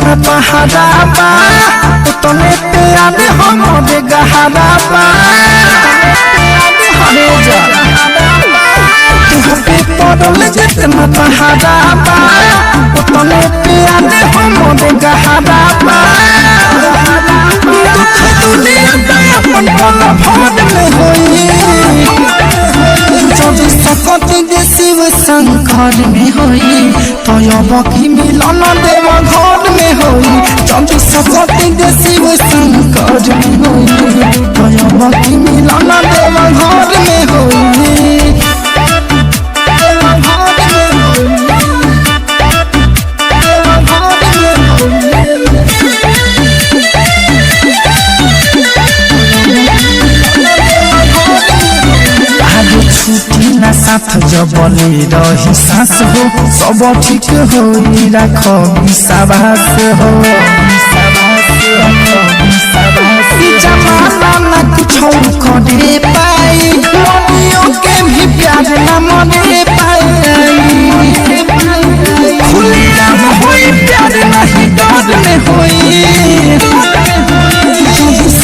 जितना पहाड़ा उतने प्यार हमरे गहरा हरे जा पे पड़ल जितना पहाड़ा उतने प्यार हमरे गहरा दुख दुनिया अपन भला भाग में होई जब सकती दे शिव शंकर में होई तो अब की मिलन देव घर में होई जब सकती दे शिव शंकर में होई तो अब की मिलन देव घर में होई साथ जबले रही सांस हो सब ठीक हो रख विश्वास हो जमाना न कुछ करे पाई मनियों के भी प्यार न मने पाई खुलिया होई प्यार नहीं डर में होई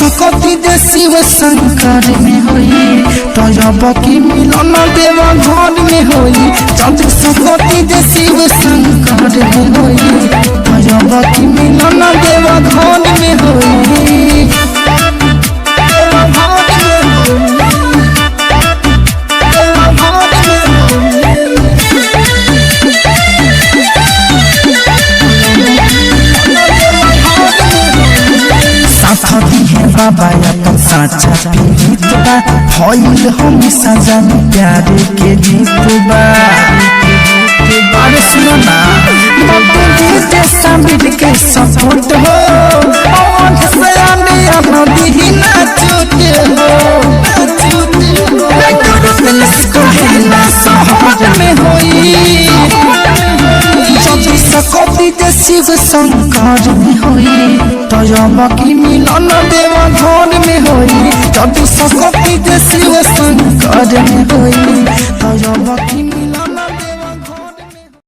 सकती दे शिव शंकर में होई तो अब की मिलन देव घर में होई जब सकती दे शिव शंकर में होई तो अब की मिलन देव घर में होई बाबा अपन साचा पीड़ित बा भइल हमेशा जान प्यार के जीत बा अरे सुनो ना बाबू साबिर के सपोर्ट हो और सयाने अपनी ही ना छूट हो सहर में होई सकती दे शिव शंकर में होई तो अब की मिलन देव घर में होई जब सकती दे शिव शंकर में होई तो अब की